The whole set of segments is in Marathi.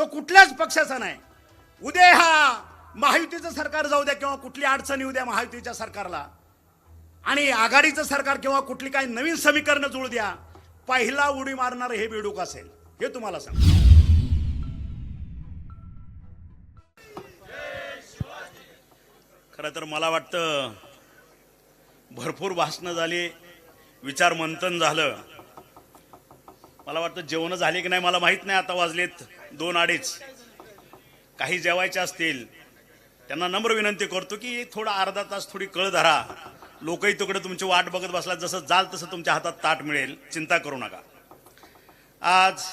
कुठल्याच पक्षाचा नाही। उद्या हा महायुतीचं सरकार जाऊ द्या किंवा कुठली अडचण येऊ द्या महायुतीच्या सरकारला, आणि आघाडीचं सरकार किंवा कुठली काही नवीन समीकरणं जुळू द्या, पहिला उडी मारणार हे बेडूक असेल, हे तुम्हाला सांगतो। खरं तर मला वाटतं भरपूर भाषणं झाली, विचार मंथन झालं। मला वाटतं जेवण झाले की नाही मला माहित नाही, आता वाजलेत 2-2:30। काही जेवायचे असतील त्यांना नम्र विनंती करतो की थोडा अर्धा तास थोडी कळ धरा। लोकही तिकडे तुमची वाट बघत बसला, जसं जाल तसं तुमच्या हातात ताट मिळेल, चिंता करू नका। आज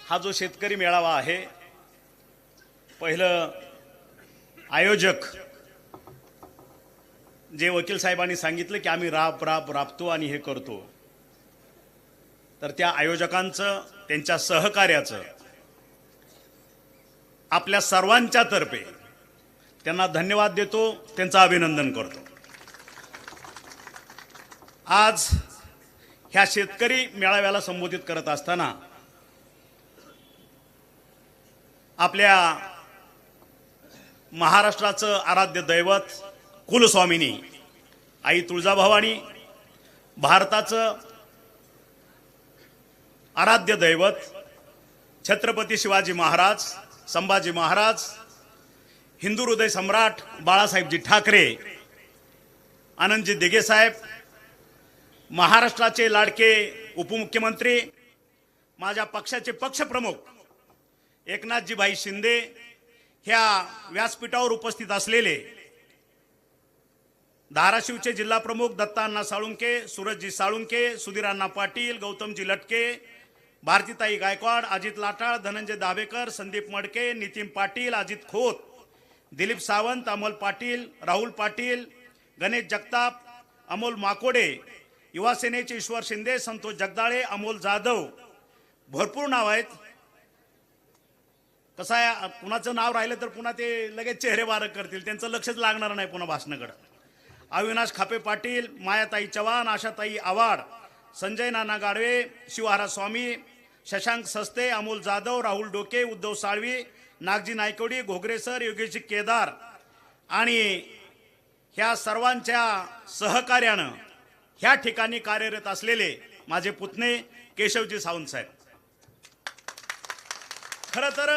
हा जो शेतकरी मेळावा आहे, पहिलं आयोजक जे वकील साहेबांनी सांगितलं की आम्ही राबतो आणि हे करतो, तर त्या आयोजकांचं त्यांच्या सहकार्याचं आपल्या सर्वांच्या तर्फे त्यांना धन्यवाद देतो, त्यांचं अभिनंदन करतो। आज ह्या शेतकरी मेळाव्याला संबोधित करत असताना आपल्या महाराष्ट्राचं आराध्य दैवत कुलस्वामिनी आई तुळजाभवानी, भारताचं आराध्य दैवत छत्रपती शिवाजी महाराज, संभाजी महाराज, हिंदू हृदय सम्राट बाळासाहेबजी ठाकरे, आनंदजी दिघे साहेब, महाराष्ट्राचे लाडके उपमुख्यमंत्री, माझ्या पक्षाचे पक्षप्रमुख एकनाथजी भाई शिंदे, ह्या व्यासपीठावर उपस्थित असलेले धाराशिवचे जिल्हा प्रमुख दत्ताअण्णा साळुंके, सूरजजी साळुंके, सुधीरांना पाटील, गौतमजी लटके, भारतीताई गायकवाड, अजित लाटाळ, धनंजय दाभेकर, संदीप मडके, नितीन पाटील, अजित खोत, दिलीप सावंत, अमोल पाटील, राहुल पाटील, गणेश जगताप, अमोल माकोडे, युवा सेनेचे ईश्वर शिंदे, संतोष जगदाळे, अमोल जाधव, भरपूर नाव आहेत। कसं आहे, कुणाचं नाव राहिलं तर पुन्हा ते लगेच चेहरे बारक करतील, त्यांचं लक्षच लागणार नाही पुन्हा भाषणाकडे। अविनाश खापे पाटील, मायाताई चव्हाण, आशाताई आवाड, संजय नाना गाडवे, शिवहारा स्वामी, शशांक सस्ते, अमोल जाधव, राहुल डोके, उद्धव साळवी, नागजी नायकवडी, घोगरेसर, योगेशजी केदार आणि ह्या सर्वांच्या सहकार्यानं ह्या ठिकाणी कार्यरत असलेले माझे पुतणे केशवजी सावंत साहेब। खरं तर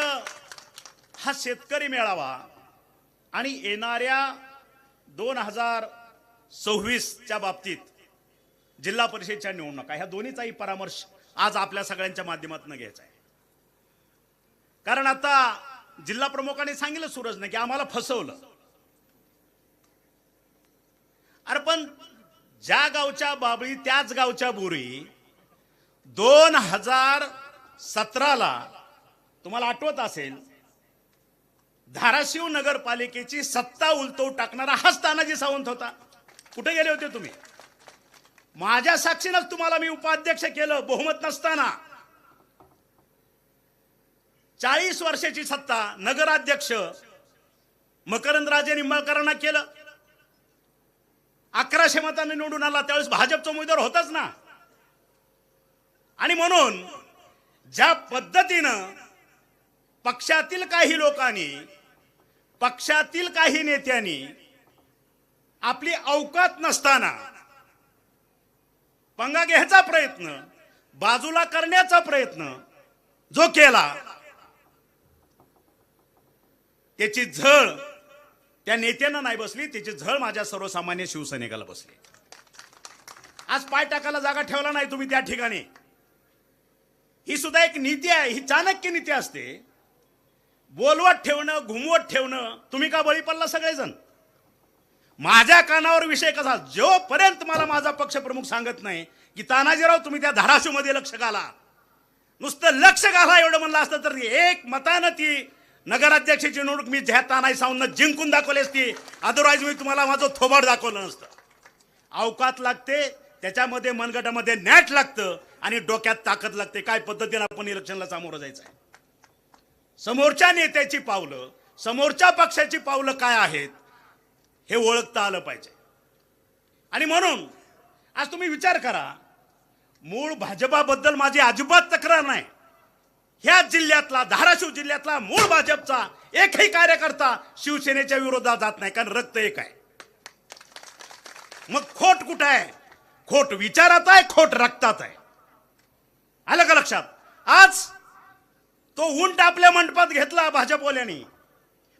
हा शेतकरी मेळावा आणि येणाऱ्या 2026च्या बाबतीत जिल्हा परिषदेच्या निवडणुका, ह्या दोन्हीचाही परामर्श आज आपल्या सगळ्यांच्या माध्यमातून घ्यायचा आहे। कारण आता जिल्हा प्रमुखांनी सांगितलं सूरजने की आम्हाला फसवलं। अरे पण ज्या गावच्या बाबळी त्याच गावच्या बोरी 2017ला तुम्हाला आठवत असेल, धाराशिव नगरपालिकेची सत्ता उलटवून टाकणारा हाच तानाजी सावंत होता। कुठे गेले होते तुम्ही? माझ्या साक्षीनंच तुम्हाला मी उपाध्यक्ष केलं बहुमत नसताना। 40 वर्षाची सत्ता नगराध्यक्ष मकरंदराजे निंबाळकरांना केलं, 1100 मतांनी निवडून आला, त्यावेळेस भाजपचा उमेदवार होताच ना। आणि म्हणून ज्या पद्धतीनं पक्षातील काही लोकांनी, पक्षातील काही नेत्यांनी आपली औकात नसताना पंगा घ्यायचा प्रयत्न, बाजूला करण्याचा प्रयत्न जो केला, त्याची झळ त्या नेत्यांना नाही बसली, त्याची झळ माझ्या सर्वसामान्य शिवसैनिकाला बसली। आज पाय टाकायला जागा ठेवला नाही तुम्ही त्या ठिकाणी। ही सुद्धा एक नीती आहे, ही चाणक्य नीती असते। बोलवत ठेवणं, घुमवत ठेवणं, तुम्ही का बळी पडला सगळेजण? माझ्या कानावर विषय कसा, जोपर्यंत मला माझा पक्षप्रमुख सांगत नाही की तानाजीराव तुम्ही त्या धाराशिवमध्ये लक्ष घाला, नुसतं लक्ष घाला एवढं म्हणलं असतं तर एक मतानं ती नगराध्यक्षाची निवडणूक मी ज्या तानाजी सावंतनं जिंकून दाखवली असती, अदरवाईज मी तुम्हाला माझं थोबाड दाखवलं नसतं। अवकात लागते, त्याच्यामध्ये मनगटामध्ये नॅट लागतं आणि डोक्यात ताकद लागते। काय पद्धतीने आपण इलेक्शनला सामोरं जायचं आहे, समोरच्या नेत्याची पावलं, समोरच्या पक्षाची पावलं काय आहेत हे ओळखता आलं पाहिजे। आणि म्हणून आज तुम्ही विचार करा, मूळ भाजपाबद्दल माझी अजिबात तक्रार नाही, ह्या जिल्ह्यातला, धाराशिव जिल्ह्यातला मूळ भाजपचा एकही कार्यकर्ता शिवसेनेच्या विरोधात जात नाही, कारण रक्त एक आहे. मग खोट कुठं आहे? खोट विचारात आहे, खोट रक्तात आहे. आलं का लक्षात? आज तो उंट आपल्या मंडपात घेतला भाजपवाल्यांनी,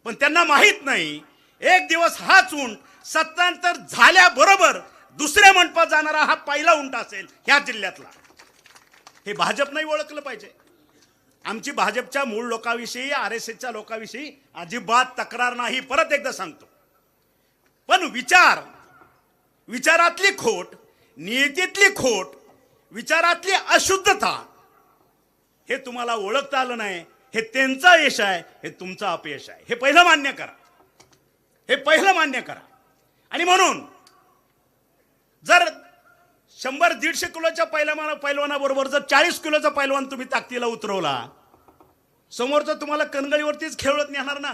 पण त्यांना माहित नाही एक दिवस हाच उंट सत्तांतर झाल्याबरोबर दुसऱ्या मंडपात जाणारा हा पहिला उंट असेल ह्या जिल्ह्यातला. हे भाजप नाही ओळखलं पाहिजे. आमची भाजपच्या मूळ लोकांविषयी, RSSच्या लोकांविषयी अजिबात तक्रार नाही, परत एकदा सांगतो. पण विचारातली खोट, नियतीतली खोट, विचारातली अशुद्धता हे तुम्हाला ओळखता आलं नाही. हे त्यांचा यश आहे, हे तुमचं अपयश आहे. हे पहिलं मान्य करा, हे पहिलं मान्य करा. आणि म्हणून जर 100-150 किलोच्या पैलवानाबरोबर जर 40 किलोचा पैलवान तुम्ही ताकदीला उतरवला, समोरचा तुम्हाला कणगळीवरतीच खेळत नेणार ना.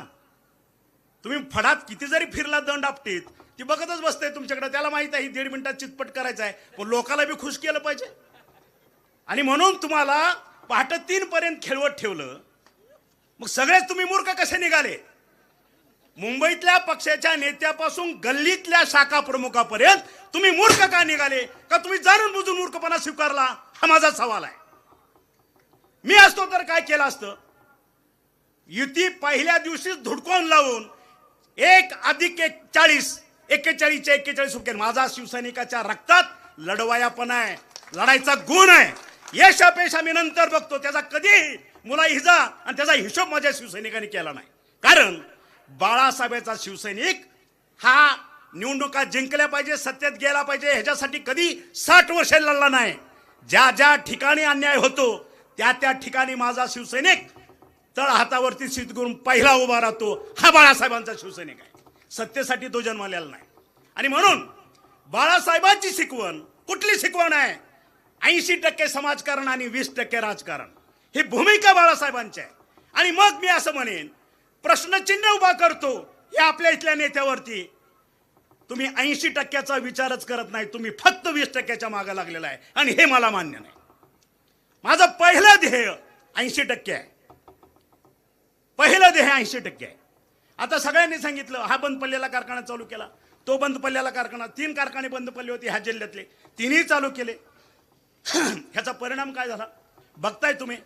तुम्ही फडात किती जरी फिरला दंड आपटीत, ती बघतच बसते तुमच्याकडे. त्याला माहित आहे 1.5 मिनिटात चितपट करायचा आहे, पण लोकाला बी खुश केलं पाहिजे. आणि म्हणून तुम्हाला पहाटे 3 पर्यंत खेळवत ठेवलं. मग सगळेच तुम्ही मूर्ख कसे निघाले? मुंबईतल्या पक्षाच्या नेत्यापासून गल्लीतल्या शाखा प्रमुखापर्यंत तुम्ही मूर्ख का निघाले? का तुम्ही जाणून बुजून मूर्खपणा स्वीकारला? हा माझा सवाल आहे. मी असतो तर काय केलं असतं? युती पहिल्या दिवशीच धुडकावून लावून 1+1=40, 41च्या 41 रुपये. माझा शिवसैनिकाच्या रक्तात लढवायापणा आहे, लढायचा गुण आहे. यश अपयश आम्ही नंतर बघतो, त्याचा कधी मुलाहिजा आणि त्याचा हिशोब माझ्या शिवसैनिकांनी केला नाही. कारण बाळासाहेबांचा शिवसैनिक हा निवडणुका जिंकल्या पाहिजे, सत्तेत गेला पाहिजे, ह्याच्यासाठी कधी 60 वर्ष लढला नाही. ज्या ज्या ठिकाणी अन्याय होतो त्या त्या ठिकाणी माझा शिवसैनिक तळ हातावरती शीत करून पहिला उभा राहतो. हा बाळासाहेबांचा शिवसैनिक आहे. सत्तेसाठी तो जन्मलेला नाही. आणि म्हणून बाळासाहेबांची शिकवण कुठली शिकवण आहे? 80% समाजकारण आणि 20% राजकारण. ही भूमिका बाळासाहेबांची आहे. आणि मग मी असं म्हणेन, प्रश्नचिन्ह उभा करतो या आपल्या इथल्या नेत्यावरती. तुम्ही 80%चा विचारच करत नाही, तुम्ही फक्त 20%च्या मागे लागलेला आहे. आणि हे मला मान्य नाही. माझं पहिलं ध्येय 80% आहे. पहिलं ध्येय 80% आहे. आता सगळ्यांनी सांगितलं हा बंद पडलेला कारखाना चालू केला, तो बंद पडलेला कारखाना, 3 कारखाने बंद पडले होते ह्या जिल्ह्यातले, 3ही चालू केले. ह्याचा परिणाम काय झाला बघताय तुम्ही.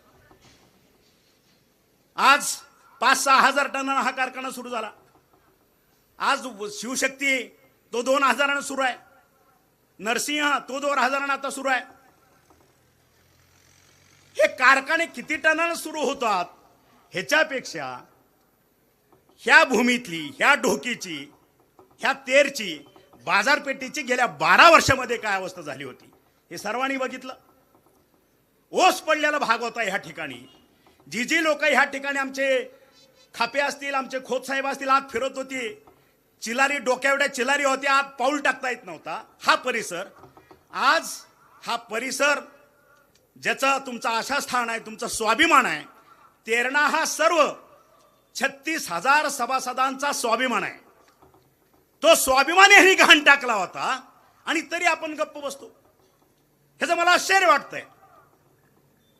आज 5-6 हजार टनांना हा कारखाना सुरू झाला. आज शिवशक्ती तो 2,000 सुरू आहे. नरसिंह तो 2,000 आता सुरू आहे. हे कारखाने किती टनानं सुरू होतात ह्याच्यापेक्षा ह्या भूमीतली, ह्या ढोकीची, ह्या तेरची, बाजारपेठेची गेल्या 12 वर्षामध्ये काय अवस्था झाली होती हे सर्वांनी बघितलं. ओस पडलेला भाग होता ह्या ठिकाणी. जी लोक ह्या ठिकाणी आमचे खापे असतील, आमचे खोत साहेब असतील, आत फिरत होती. चिलारी डोक्याएवढ्या चिलारी होत्या, आत पाऊल टाकता येत नव्हता. हा परिसर आज, हा परिसर ज्याचा तुमचा आशास्थान आहे, तुमचा स्वाभिमान आहे. तेरणा हा सर्व 36,000 सभासदांचा स्वाभिमान आहे. तो स्वाभिमान यांनी घाण टाकला होता आणि तरी आपण गप्प बसतो. ह्याचं मला आश्चर्य वाटतंय.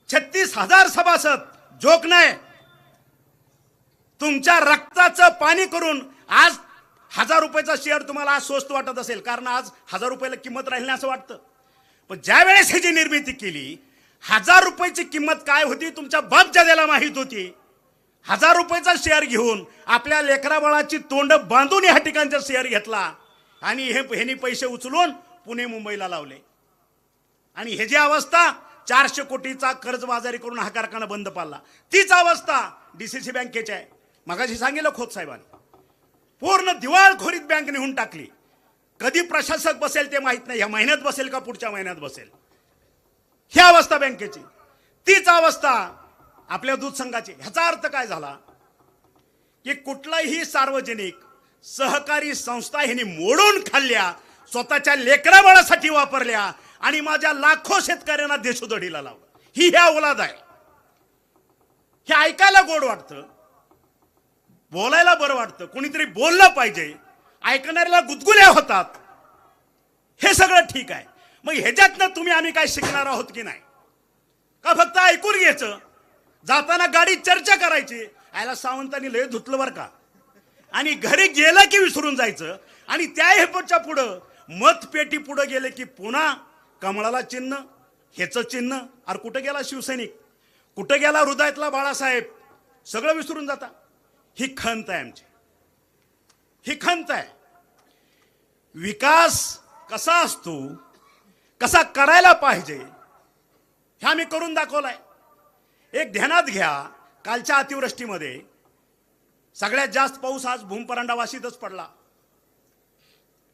36,000 सभासद जोक नाही. तुमच्या रक्ताचं पाणी करून आज 1,000 रुपयाचा शेअर तुम्हाला आज स्वस्त वाटत असेल, कारण आज 1,000 रुपयाला किंमत राहिली असं वाटतं. पण ज्या वेळेस ह्याची निर्मिती केली, 1,000 रुपयाची किंमत काय होती तुमच्या बापजाद्याला माहित होती. 1,000 रुपयाचा शेअर घेऊन आपल्या लेकराबाळाची तोंड बांधून ह्या ठिकाणचा शेअर घेतला आणि ह्यांनी पैसे उचलून पुणे मुंबईला लावले. आणि ह्याची अवस्था 400 कोटीचा कर्जबाजारी करून हा कारखाना बंद पाडला. तीच अवस्था DCC बँकेची आहे. मगाशी सांगितलं खोत साहेबांनी, पूर्ण दिवाळखोरीत बँक नेऊन टाकली. कधी प्रशासक बसेल ते माहित नाही, ह्या महिन्यात बसेल का पुढच्या महिन्यात बसेल, ही अवस्था बँकेची. तीच अवस्था आपल्या दूध संघाची. ह्याचा अर्थ काय झाला की कुठलाही सार्वजनिक सहकारी संस्था ह्यांनी मोडून खाल्ल्या, स्वतःच्या लेकराबाळासाठी वापरल्या आणि माझ्या लाखो शेतकऱ्यांना देशोधडीला लावलं. ही ह्या औलाद आहे. हे ऐकायला गोड वाटतं, बोलायला बरं वाटतं, कोणीतरी बोललं पाहिजे, ऐकणाऱ्याला गुदगुल्या होतात. हे सगळं ठीक आहे. मग ह्याच्यातनं तुम्ही आम्ही काय शिकणार आहोत की नाही? का फक्त ऐकून घ्यायचं? जाताना गाडीत चर्चा करायची, आयला सावंतांनी लय धुतलं बरं का, आणि घरी गेलं की विसरून जायचं. आणि त्या हेपच्या पुढं मतपेटी पुढे गेले की पुन्हा कमळाला चिन्ह, ह्याचं चिन्ह. अरे कुठं गेला शिवसैनिक, कुठं गेला हृदयातला बाळासाहेब, सगळं विसरून जाता. ही खंत आहे आमची, ही खंत आहे. विकास कसा असतो, कसा करायला पाहिजे, हे आम्ही करून दाखवलाय. एक ध्यानात घ्या, कालच्या अतिवृष्टीमध्ये सगळ्यात जास्त पाऊस आज भूमपरांडा वाशीतच पडला.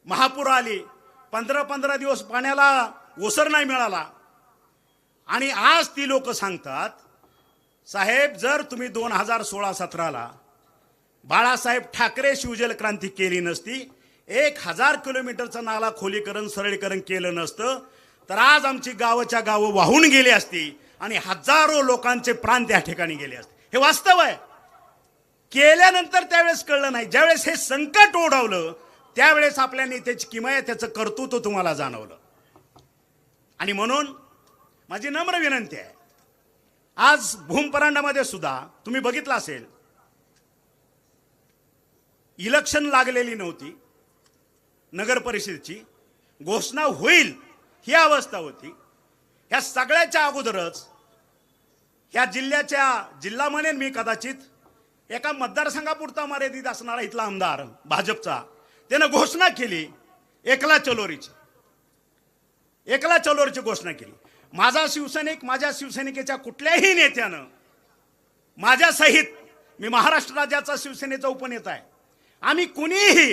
महापूर आली, 15 दिवस पाण्याला ओसर नाही मिळाला. आणि आज ती लोक सांगतात, साहेब जर तुम्ही 2016-17ला बाळासाहेब ठाकरे शिवजल क्रांती केली नसती, 1000 किलोमीटरचं नाला खोलीकरण सरळीकरण केलं नसतं, तर आज आमची गावच्या गावं वाहून गेली असती आणि हजारो लोकांचे प्राण त्या ठिकाणी गेले असते. हे वास्तव आहे. केल्यानंतर त्यावेळेस कळलं नाही. ज्यावेळेस हे संकट ओढवलं त्यावेळेस आपल्या नेत्याची किमया, त्याचं कर्तृत्व तुम्हाला जाणवलं. आणि म्हणून माझी नम्र विनंती आहे, आज भूमपरांडामध्ये सुद्धा तुम्ही बघितलं असेल, इलेक्शन लागलेली नव्हती, नगर परिषदेची घोषणा होईल ही अवस्था होती. ह्या सगळ्याच्या अगोदरच ह्या जिल्हा म्हणेन मी कदाचित, एका मतदारसंघापुरता मर्यादित असणारा इथला आमदार भाजपचा, त्यानं घोषणा केली एकला चलोरीची, एकला चलोरीची घोषणा केली. माझा शिवसैनिक, माझ्या शिवसैनिकेच्या कुठल्याही नेत्यानं माझ्या सहित, मी महाराष्ट्र राज्याचा शिवसेनेचा उपनेता आहे, आम्ही कुणीही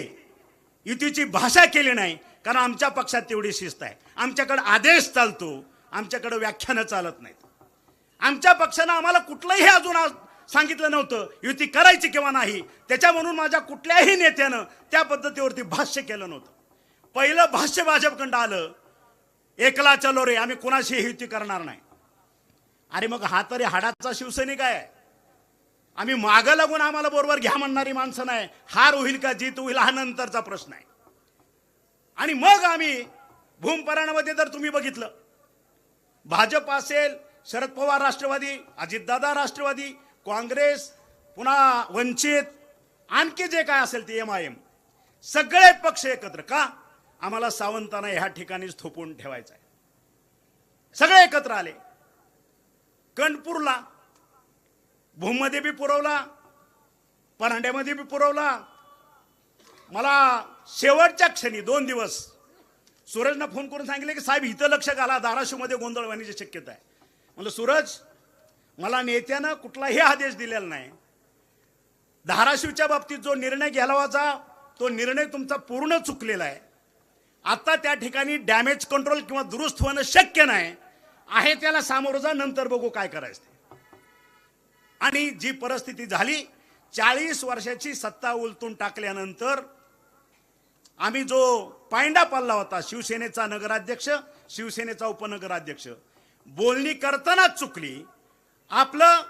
युतीची भाषा केली नाही. कारण आमच्या पक्षात तेवढी शिस्त आहे. आमच्याकडे आदेश चालतो, आमच्याकडे व्याख्यानं चालत नाहीत. आमच्या पक्षानं आम्हाला कुठलंही अजून सांगितलं नव्हतं युती करायची किंवा नाही. त्याच्या म्हणून माझ्या कुठल्याही नेत्यानं त्या पद्धतीवरती भाष्य केलं नव्हतं. पहिलं भाष्य भाजपकडं आलं, एकला चलो रे, आम्ही कुणाशी युती करणार नाही. अरे मग हा तरी हाडाचा शिवसैनिक आहे. आम्ही मागं लागून आम्हाला बरोबर घ्या म्हणणारी माणसं नाही. हार होईल का जीत होईल हा नंतरचा प्रश्न आहे. आणि मग आम्ही भूमपराणामध्ये जर तुम्ही बघितलं, भाजप असेल, शरद पवार राष्ट्रवादी, अजितदादा राष्ट्रवादी, काँग्रेस, पुन्हा वंचित, आणखी जे काय असेल ते MIM, सगळे पक्ष एकत्र. का? आम्हाला सावंतांना ह्या ठिकाणीच थोपवून ठेवायचं आहे. सगळे एकत्र आले. कणपूरला भूममध्ये बी पुरवला, परांड्यामध्ये बी पुरवला. मला शेवटच्या क्षणी 2 दिवस सूरजनं फोन करून सांगितले की साहेब इथं लक्ष घाला, धाराशिवमध्ये गोंधळ होण्याची शक्यता आहे. म्हणलं सूरज, मला नेत्यानं कुठलाही आदेश दिलेला नाही. धाराशिवच्या बाबतीत जो निर्णय घ्यायला होता तो निर्णय तुमचा पूर्ण चुकलेला आहे. आता त्या ठिकाणी डॅमेज कंट्रोल किंवा दुरुस्त होणं शक्य नाही आहे. त्याला सामोरं जा, नंतर बघू काय करायचं ते. आणि जी परिस्थिती झाली, 40 वर्षाची सत्ता उलटून टाकल्यानंतर आम्ही जो पायंडा पाळला होता, शिवसेनेचा नगराध्यक्ष, शिवसेनेचा उपनगराध्यक्ष, बोलणी करतानाच चुकली. आपलं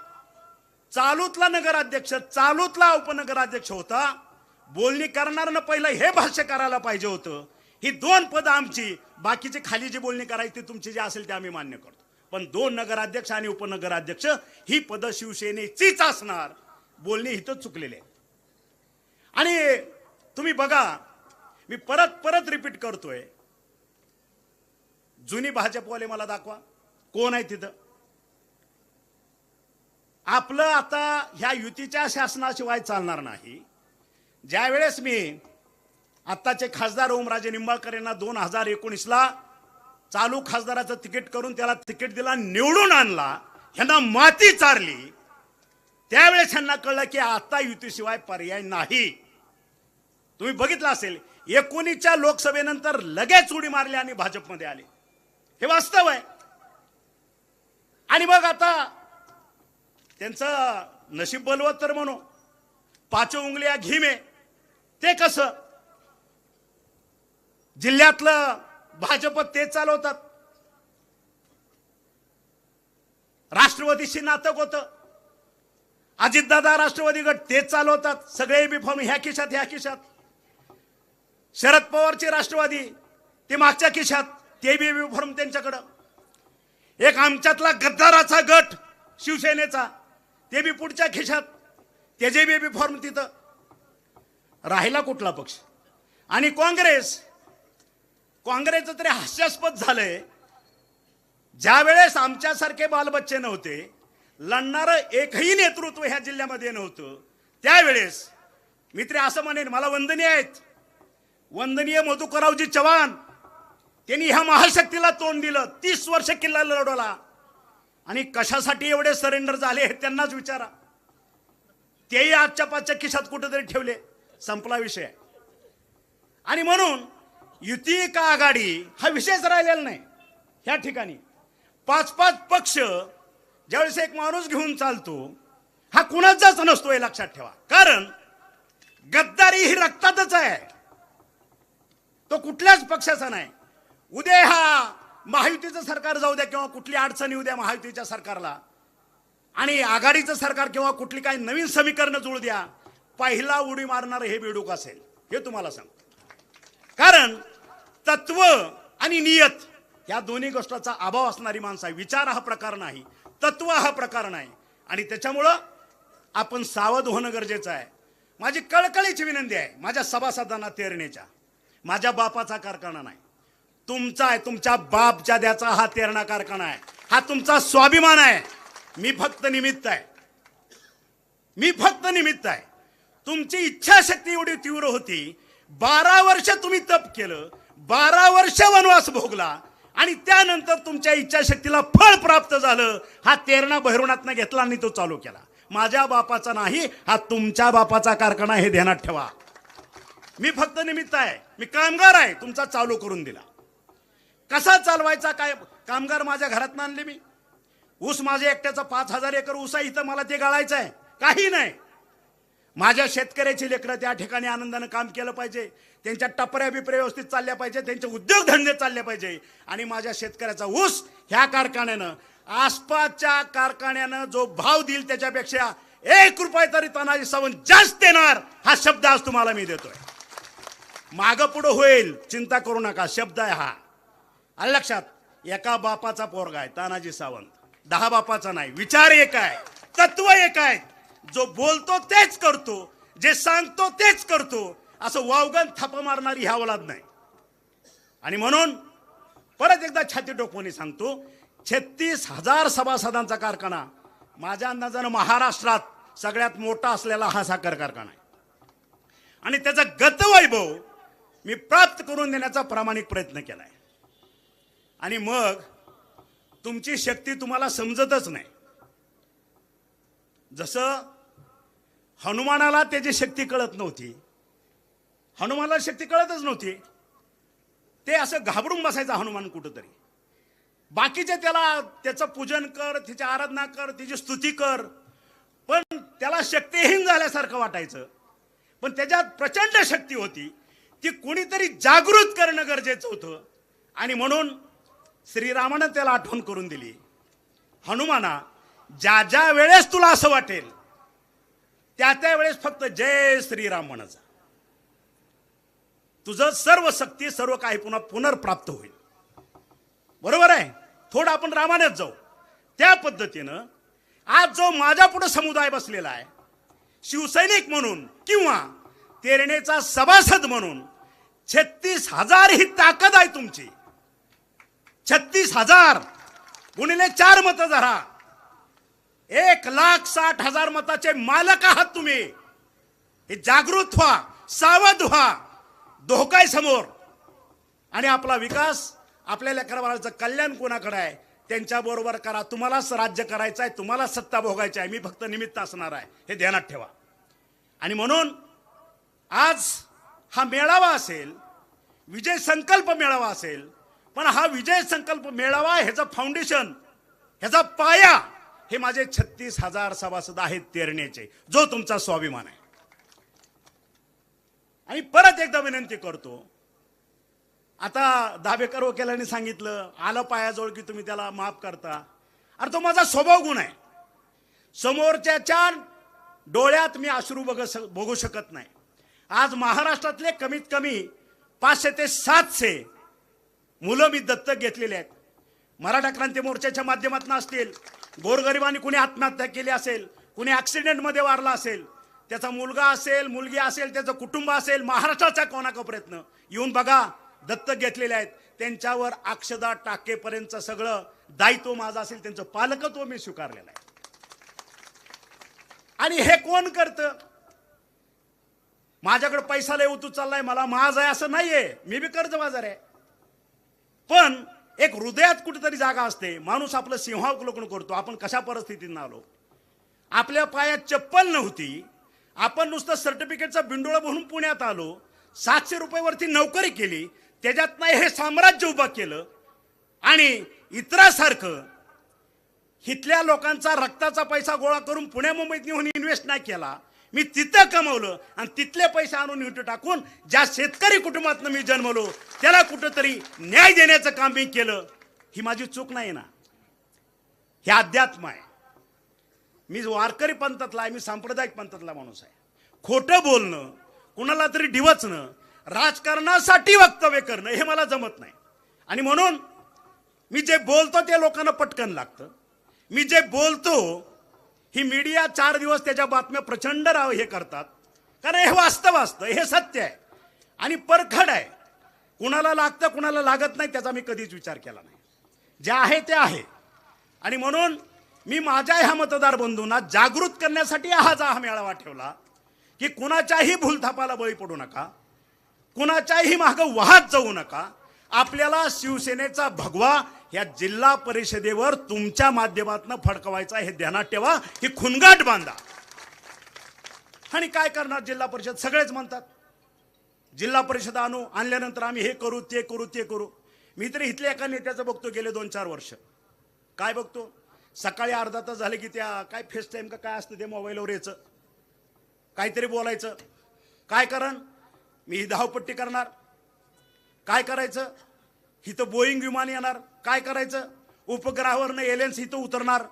चालूतला नगराध्यक्ष, चालूतला उपनगराध्यक्ष होता, बोलणी करणाऱ्यानं पहिलं हे भाष्य करायला पाहिजे होतं. ही 2 पदं आमची, बाकीची खाली जी बोलणी करायची तुमची जी असेल ते आम्ही मान्य करतो. पण 2 नगराध्यक्ष आणि उपनगराध्यक्ष ही पदं शिवसेनेचीच असणार. बोलणी इथं चुकलेले आहे. आणि तुम्ही बघा, मी परत रिपीट करतोय, जुनी भाजपवाले मला दाखवा कोण आहे तिथं. आपलं आता ह्या युतीच्या शासनाशिवाय चालणार नाही. ज्यावेळेस मी आत्ताचे खासदार ओमराजे निंबाळकर यांना 2019ला चालू खासदाराचं तिकीट करून त्याला तिकीट दिला, निवडून आणला, ह्यांना माती चारली, त्यावेळेस ह्यांना कळलं की आता युतीशिवाय पर्याय नाही. तुम्ही बघितलं असेल, 19च्या लोकसभेनंतर लगेच उडी मारली आणि भाजपमध्ये आले. हे वास्तव आहे. आणि मग आता त्यांचं नशीब बलवत तर म्हणू, 5 उंगलिया घी में, ते कसं जिल्ह्यातलं भाजप ते चालवतात. राष्ट्रवादीशी नातक होतं, अजितदादा राष्ट्रवादी गट ते चालवतात. सगळे बी फॉर्म ह्या खिशात ह्या खिशात. शरद पवारचे राष्ट्रवादी ते मागच्या खिशात, ते बी फॉर्म त्यांच्याकडं. एक आमच्यातला गद्दाराचा गट शिवसेनेचा ते बी पुढच्या खिशात, त्याचे बी फॉर्म तिथं. राहिला कुठला पक्ष? आणि काँग्रेसचं तरी हास्यास्पद झालंय. ज्या वेळेस आमच्यासारखे बालबच्चे नव्हते, लढणारं एकही नेतृत्व ह्या जिल्ह्यामध्ये नव्हतं, त्यावेळेस मी तरी असं म्हणेन, मला वंदनीय आहेत, वंदनीय मधुकररावजी चव्हाण, त्यांनी ह्या महाशक्तीला तोंड दिलं, 30 वर्ष किल्ला लढवला. आणि कशासाठी एवढे सरेंडर झाले हे त्यांनाच विचारा. तेही आजच्या पाचच्या खिशात कुठेतरी ठेवले, संपला विषय. आणि म्हणून युती का आघाडी हा विषयच राहिलेला नाही ह्या ठिकाणी. 5-5 पक्ष ज्यावेळेस एक माणूस घेऊन चालतो, हा कुणाचाच नसतो हे लक्षात ठेवा. कारण गद्दारी ही रक्तातच आहे, तो कुठल्याच पक्षाचा नाही. उद्या हा महायुतीचं सरकार जाऊ द्या किंवा कुठली अडचणी उद्या महायुतीच्या सरकारला, आणि आघाडीचं सरकार किंवा कुठली काही नवीन समीकरणं जुळू द्या, पहिला उडी मारणार हे बेडूक असेल, हे तुम्हाला सांगतो. कारण तत्व आणि नियत या दोन्ही गोष्टीचा अभाव असणारी माणसं आहे. विचार हा प्रकार नाही, तत्व हा प्रकार नाही. आणि त्याच्यामुळं आपण सावध होणं गरजेचं आहे. माझी कळकळीची विनंती आहे माझ्या सभासदांना तेरणेच्या, माझ्या बापाचा कारखाना नाही, तुमचा आहे, तुमच्या बाप जाद्याचा हा तेरणा कारखाना आहे, हा तुमचा स्वाभिमान आहे. मी फक्त निमित्त आहे, मी फक्त निमित्त आहे. तुमची इच्छाशक्ती एवढी तीव्र होती, 12 वर्ष तुम्ही तप केलं, 12 वर्ष वनवास भोगला, आणि त्यानंतर तुमच्या इच्छाशक्तीला फळ प्राप्त झालं. हा तेरणा भैरवनाथनं घेतला आणि तो चालू केला. माझ्या बापाचा नाही, हा तुमच्या बापाचा कारखाना, हे ध्यानात ठेवा. मी फक्त निमित्त आहे, मी कामगार आहे, तुमचा चालू करून दिला. कसा चालवायचा काय? कामगार माझ्या घरात आणले मी. ऊस माझ्या एकट्याचा 5000 एकर ऊस आहे, इथं मला ते गाळायचं आहे काही नाही. माझ्या शेतकऱ्याची लेकरं त्या ठिकाणी आनंदानं काम केलं पाहिजे, त्यांच्या टपऱ्या बिपऱ्या व्यवस्थित चालल्या पाहिजे, त्यांचे उद्योगधंदे चालले पाहिजे. आणि माझ्या शेतकऱ्याचा ऊस ह्या कारखान्यानं, आसपासच्या कारखान्यानं जो भाव देईल त्याच्यापेक्षा 1 रुपये तरी तानाजी सावंत जास्त देणार, हा शब्द आज तुम्हाला मी देतोय. मागं पुढं होईल, चिंता करू नका, शब्द आहे हा. आलं लक्षात? एका बापाचा पोरगा आहे तानाजी सावंत, 10 बापाचा नाही. विचार एक आहे, तत्व एक आहे. जो बोलतो तेच करतो, जे सांगतो तेच करतो, असं वावगण थापा मारणारी ह्या औलाद नाही. आणि म्हणून परत एकदा छाती टोकवून सांगतो, 36,000 सभासदांचा कारखाना, माझ्या अंदाजानं महाराष्ट्रात सगळ्यात मोठा असलेला हा साखर कारखाना आहे. आणि त्याचा गतवैभव मी प्राप्त करून देण्याचा प्रामाणिक प्रयत्न केलाय. आणि मग तुमची शक्ती तुम्हाला समजतच नाही. जसं हनुमानाला त्याची शक्ती कळत नव्हती, हनुमानाला शक्ती कळतच नव्हती, ते असं घाबरून बसायचं हनुमान कुठंतरी. बाकीचे त्याला त्याचं पूजन कर, तिची आराधना कर, तिची स्तुती कर, पण त्याला शक्तीहीन झाल्यासारखं वाटायचं. पण त्याच्यात प्रचंड शक्ती होती, ती कोणीतरी जागृत करणं गरजेचं होतं. आणि म्हणून श्रीरामानं त्याला आठवण करून दिली, हनुमाना, ज्या ज्या वेळेस तुला असं वाटेल त्या वेळेस फक्त जय श्रीराम म्हणायचं, तुझं सर्व शक्ती सर्व काही पुन्हा पुनर्प्राप्त होईल. बरोबर आहे? थोडं आपण रामानेच जाऊ. त्या पद्धतीनं आज जो माझ्या पुढे समुदाय बसलेला आहे, शिवसैनिक म्हणून किंवा तेरणेचा सभासद म्हणून, 36,000 ही ताकद आहे तुमची. 36,000 गुणिले 4 मतं धरा, 1,60,000 मताचे मालक आहात तुम्ही. हे जागृत व्हा, सावध व्हा, धोका आहे समोर. आणि आपला विकास, आपल्या लेकराबाळाचं कल्याण कोणाकडे आहे त्यांच्याबरोबर करा. तुम्हालाच राज्य करायचं आहे, तुम्हालाच सत्ता भोगायची आहे, मी फक्त निमित्त असणार आहे, हे ध्यानात ठेवा. आणि म्हणून आज हा मेळावा असेल, विजय संकल्प मेळावा असेल, पण हा विजय संकल्प मेळावा, ह्याचं फाउंडेशन, ह्याचा पाया हे माझे 36,000 सभासद आहेत तेरणेचे, जो तुमचा स्वाभिमान आहे. आणि परत एकदा विनंती करतो, आता दाभेकर वकिलांनी सांगितलं, आलं पायाजवळ की तुम्ही त्याला माफ करता. अरे तो माझा स्वभाव गुण आहे. समोरच्या डोळ्यात मी अश्रू बघू शकत नाही. आज महाराष्ट्रातले कमीत कमी 500 ते 700 मुलं मी दत्तक घेतलेले आहेत. मराठा क्रांती मोर्चाच्या माध्यमातून असतील, गोरगरिबांनी कोणी आत्महत्या केली असेल, कुणी ऍक्सिडेंटमध्ये वारला असेल, त्याचा मुलगा असेल, मुलगी असेल, त्याचं कुटुंब असेल, महाराष्ट्राच्या कोणाकोपऱ्यातनं येऊन बघा, दत्तक घेतलेले आहेत, त्यांच्यावर अक्षदा टाकेपर्यंतचं सगळं दायित्व माझं असेल, त्यांचं पालकत्व मी स्वीकारलेलं आहे. आणि हे कोण करतं? माझ्याकडे पैसा लय उतू चाललाय, मला माझ आहे असं नाहीये, मी बी कर्जबाजार आहे. पण एक हृदयात कुठेतरी जागा असते. माणूस आपलं सिंहावलोकन करतो. आपण कशा परिस्थितीत आलो, आपल्या पायात चप्पल नव्हती, आपण नुसतं सर्टिफिकेटचा बिंडोळा भरून पुण्यात आलो, 700 रुपयावरती नोकरी केली, त्याच्यात नाही हे साम्राज्य उभं केलं. आणि इतरांसारखं इथल्या लोकांचा रक्ताचा पैसा गोळा करून पुण्या मुंबईत नेऊन इन्व्हेस्ट नाही केला. मी तिथं कमवलं आणि तिथले पैसे आणून इथं टाकून ज्या शेतकरी कुटुंबातनं मी जन्मलो त्याला कुठंतरी न्याय देण्याचं काम मी केलं. ही माझी चूक नाही ना, हे अध्यात्म आहे. मी वारकरी पंथातला आहे, मी सांप्रदायिक पंथातला माणूस आहे. खोटं बोलणं, कुणाला तरी डिवचणं, राजकारणासाठी वक्तव्य करणं हे मला जमत नाही. आणि म्हणून मी जे बोलतो ते लोकांना पटकन लागतं. मी जे बोलतो ही मीडिया 4 दिवस त्याच्या बातम्या प्रचंड हे करतात, कारण हे वास्तव असतं, हे सत्य आहे आणि परखड आहे. कुणाला लागतं कुणाला लागत नाही त्याचा मी कधीच विचार केला नाही. जे आहे ते आहे. आणि म्हणून मी माझ्या ह्या मतदार बंधूंना जागृत करण्यासाठी हा मेळावा ठेवला की कुणाच्याही भूलथापाला बळी पडू नका, कुणाच्याही मागं वाहत जाऊ नका. आपल्याला शिवसेनेचा भगवा या जिल्हा परिषदेवर तुमच्या माध्यमातून फडकवायचा हे ध्यानात ठेवा. ही खुणगाट बांधा. आणि काय करणार जिल्हा परिषद? सगळेच म्हणतात जिल्हा परिषद आणल्यानंतर आम्ही हे करू ते करू ते करू. मी तरी इथल्या एका नेत्याचं बघतो गेले 2-4 वर्ष. काय बघतो? सकाळी अर्धा तास झाले की त्या काय फेस टाईम का काय असतं ते मोबाईलवर यायचं, काहीतरी बोलायचं. काय कारण? मी ही धावपट्टी करणार. काय करायचं? इथं बोईंग विमान येणार. काय करायचं? उपग्रहावरनं एलियन्स इथं उतरणार.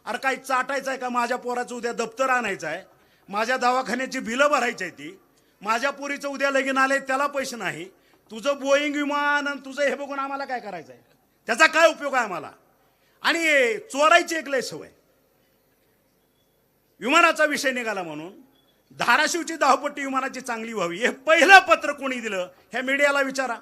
अरे काही चाटायचं आहे का? माझ्या पोराचं उद्या दप्तर आणायचं आहे, माझ्या दवाखान्याची बिलं भरायची आहे, ती माझ्या पोरीचं उद्या लगीन आलंय त्याला पैसे नाही, तुझं बोईंग विमान आणि तुझं हे बघून आम्हाला काय करायचं आहे? त्याचा काय उपयोग आहे आम्हाला? आणि चोरायची एक लय सवय. विमानाचा विषय निघाला म्हणून धाराशिवची धावपट्टी विमानाची चांगली व्हावी हे पहिलं पत्र कोणी दिलं? ह्या मीडियाला विचारा.